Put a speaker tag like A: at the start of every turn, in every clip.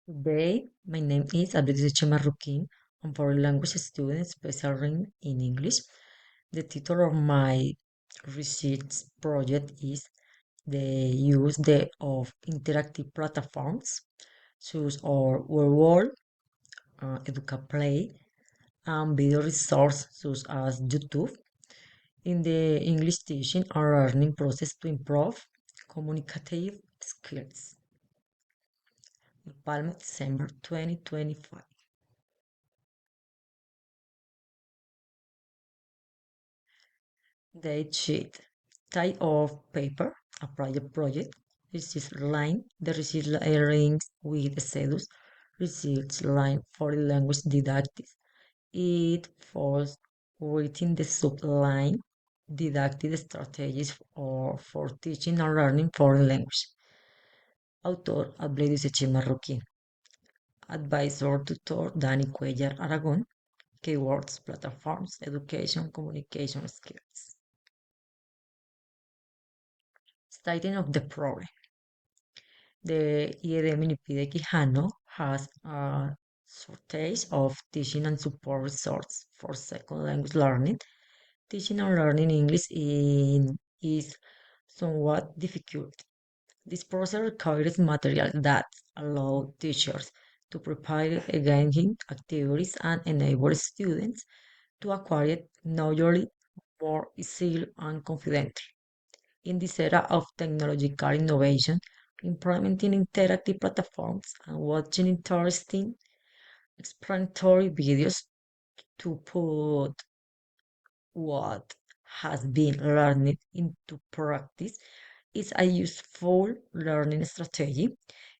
A: Today, my name is Abdulaziz Marroquin. I'm foreign language student specializing in English. The title of my research project is the of interactive platforms, such as World, EducaPlay, and video resources such as YouTube in the English teaching and learning process to improve communicative skills. Palma, December 2025. Date sheet. Type of paper, a private project. Receipt line. The receipt links with the CEDUS. Receipt line for language didactics. It falls within the subline didactic strategies for teaching and learning foreign language. Autor Abledis Echemarroquín. Advisor Tutor Dani Cuellar Aragon. Keywords, platforms, education, communication skills. Stating of the problem. The IED Minipide Quijano has a shortage of teaching and support resources for second language learning. Teaching and learning is somewhat difficult. This process requires materials that allow teachers to prepare engaging activities and enable students to acquire knowledge more easily and confidently. In this era of technological innovation, implementing interactive platforms and watching interesting explanatory videos to put what has been learned into practice is a useful learning strategy,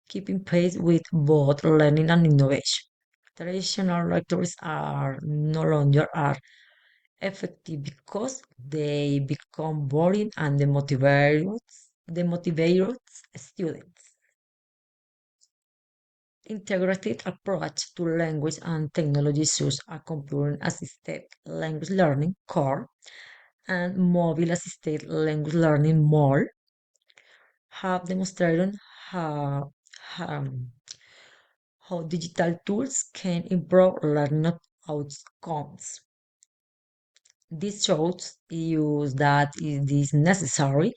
A: keeping pace with both learning and innovation. Traditional lectures are no longer are effective because they become boring and demotivates students. Integrated approach to language and technology such as computer assisted language learning core and mobile assisted language learning MOL have demonstrated how, how, how digital tools can improve learning outcomes. This shows use that it is necessary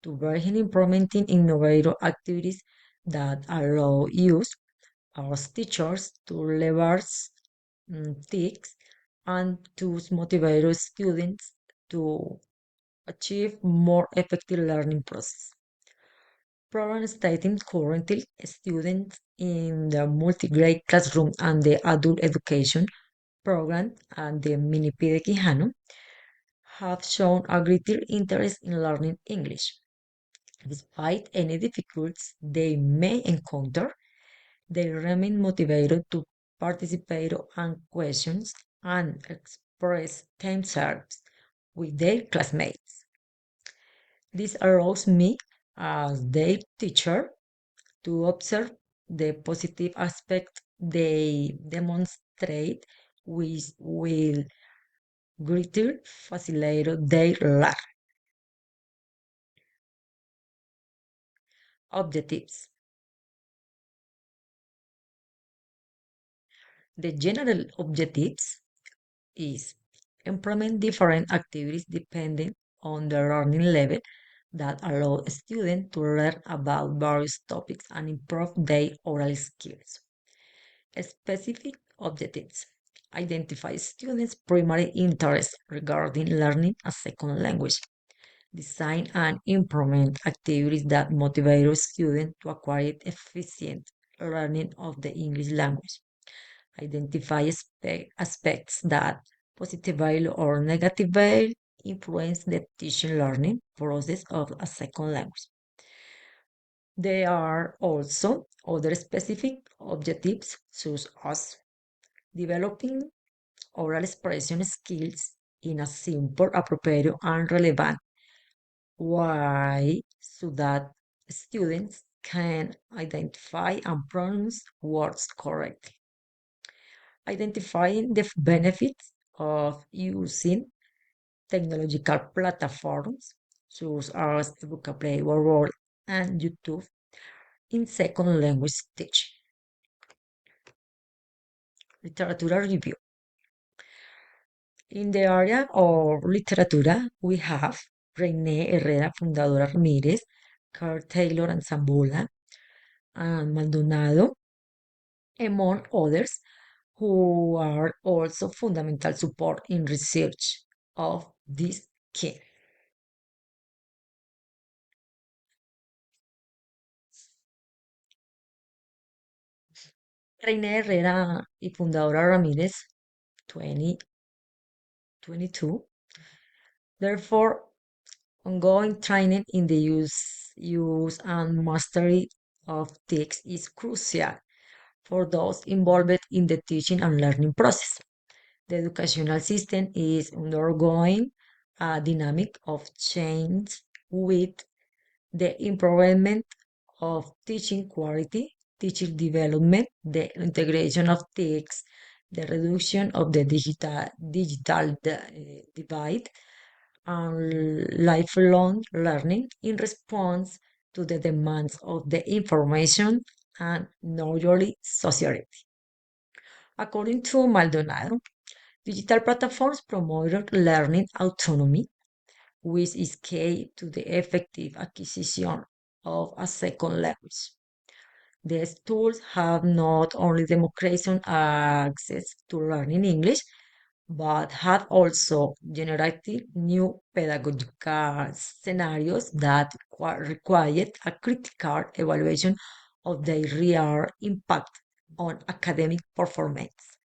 A: to begin implementing innovative activities that allow use as teachers to leverage TICs and to motivate students to achieve more effective learning process. Program stating currently students in the multi-grade classroom and the adult education program and the Minipide Quijano have shown a greater interest in learning English. Despite any difficulties they may encounter, they remain motivated to participate and questions and express themselves with their classmates. This allows me, as their teacher, to observe the positive aspect they demonstrate, which will greatly facilitate their learning. Objectives. The general objectives is implement different activities depending on the learning level that allow students to learn about various topics and improve their oral skills. Specific objectives. Identify students' primary interests regarding learning a second language. Design and implement activities that motivate students to acquire efficient learning of the English language. Identify aspects that positively or negatively influence the teaching learning process of a second language. There are also other specific objectives, such as developing oral expression skills in a simple, appropriate, and relevant way so that students can identify and pronounce words correctly. Identifying the benefits of using technological platforms such as Vocabulary World and YouTube in second language teaching. Literatura review. In the area of literatura, we have René Herrera, Fundadora Ramírez, Carl Taylor and Zambola, and Maldonado, among others, who are also fundamental support in research of this key. Reina Herrera y Fundadora Ramírez, 2022. Therefore, ongoing training in the use and mastery of text is crucial for those involved in the teaching and learning process. The educational system is undergoing a dynamic of change with the improvement of teaching quality, teacher development, the integration of text, the reduction of the digital divide, and lifelong learning in response to the demands of the information and knowledge society. According to Maldonado, digital platforms promote learning autonomy, which is key to the effective acquisition of a second language. These tools have not only democratized access to learning English, but have also generated new pedagogical scenarios that require a critical evaluation of their real impact on academic performance.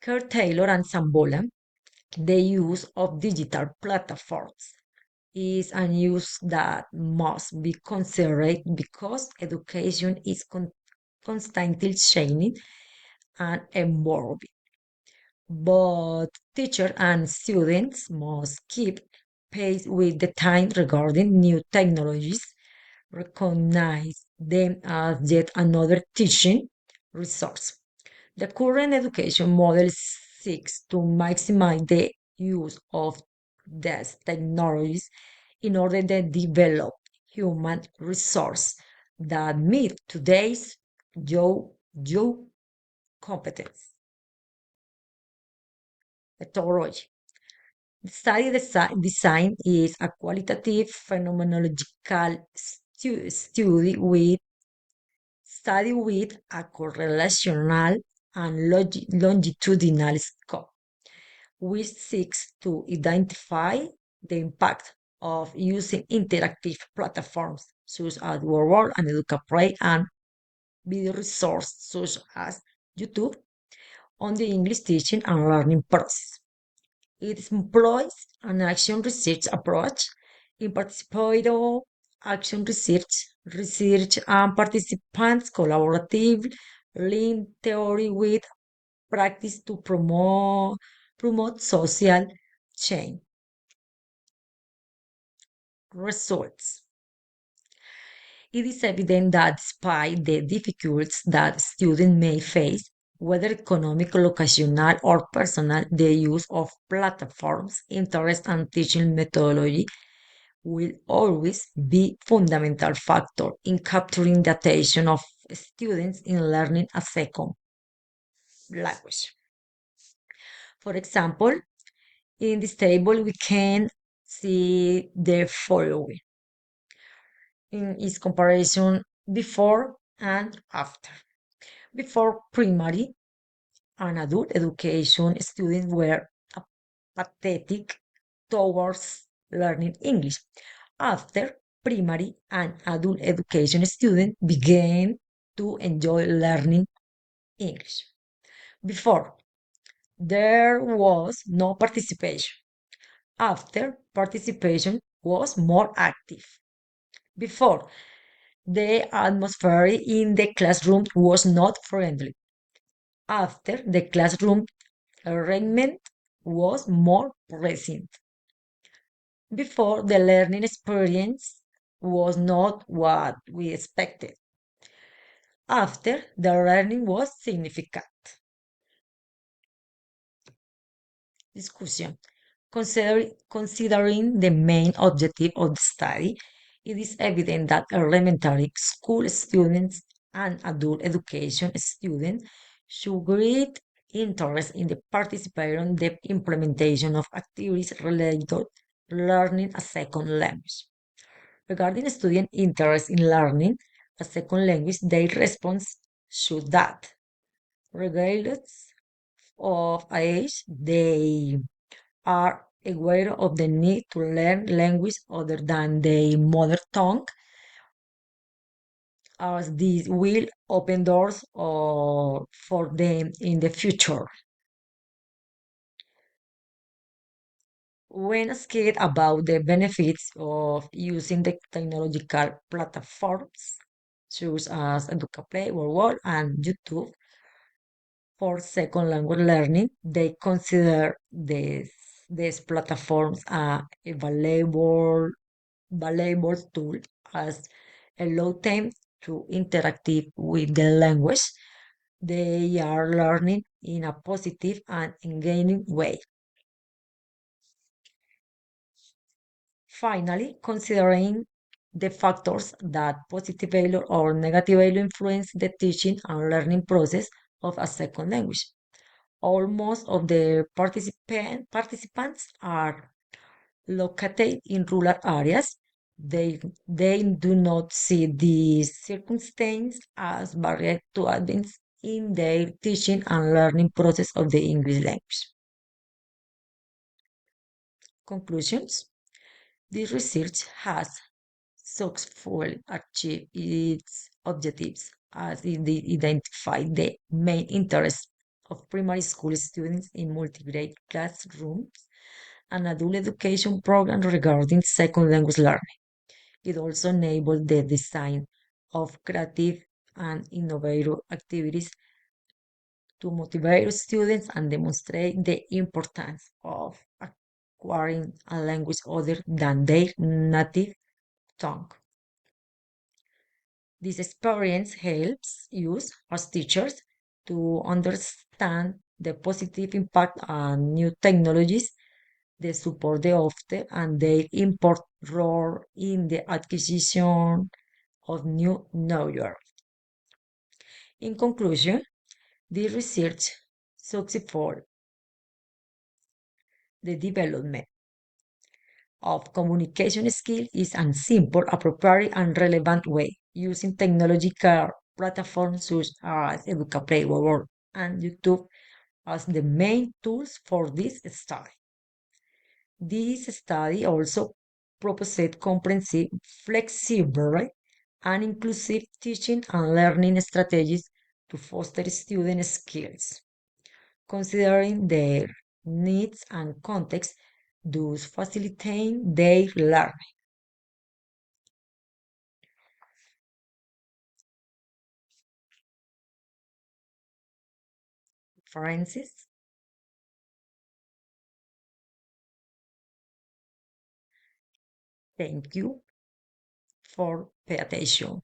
A: Kurt Taylor and Sambola, the use of digital platforms is an use that must be considered because education is constantly changing and evolving. But teachers and students must keep pace with the time regarding new technologies, recognize them as yet another teaching resource. The current education model seeks to maximize the use of these technologies in order to develop human resource that meet today's job competence. Methodology. Study design is a qualitative phenomenological study with a correlational and longitudinal scope, which seeks to identify the impact of using interactive platforms such as Word and EducaPlay and video resources such as YouTube on the English teaching and learning process. It employs an action research approach in participatory action research and participants collaborative link theory with practice to promote social change. Results. It is evident that despite the difficulties that students may face, whether economic, occasional, or personal, the use of platforms, interest, and teaching methodology will always be fundamental factor in capturing the attention of students in learning a second language. For example, in this table, we can see the following in its comparison before and after. Before primary and adult education, students were apathetic towards learning English. After primary and adult education, students began to enjoy learning English. Before, there was no participation. After, participation was more active. Before, the atmosphere in the classroom was not friendly. After, the classroom arrangement was more present. Before, the learning experience was not what we expected. After, the learning was significant. Discussion. Considering the main objective of the study, it is evident that elementary school students and adult education students show great interest in the participation in the implementation of activities related to learning a second language. Regarding student interest in learning a second language, their response should that, regardless of age, they are aware of the need to learn language other than their mother tongue, as this will open doors for them in the future. When asked about the benefits of using the technological platforms such as EducaPlay, World and YouTube for second language learning, they consider these platforms a valuable tool as allow them to interactive with the language they are learning in a positive and engaging way. Finally, considering the factors that positively or negatively influence the teaching and learning process of a second language. Almost of the participants are located in rural areas. They do not see these circumstances as barrier to advance in their teaching and learning process of the English language. Conclusions. This research has successfully achieved its objectives as it identified the main interests of primary school students in multi-grade classrooms and adult education programs regarding second language learning. It also enabled the design of creative and innovative activities to motivate students and demonstrate the importance of acquiring a language other than their native tongue. This experience helps us as teachers to understand the positive impact on new technologies, the support they offer, and their important role in the acquisition of new knowledge. In conclusion, the research successful the development of communication skill is a simple, appropriate, and relevant way using technological platforms such as EducaPlay, World, and YouTube as the main tools for this study. This study also proposed comprehensive, flexible, and inclusive teaching and learning strategies to foster student skills, considering their needs and context, thus facilitating their learning. Francis, thank you for pay attention.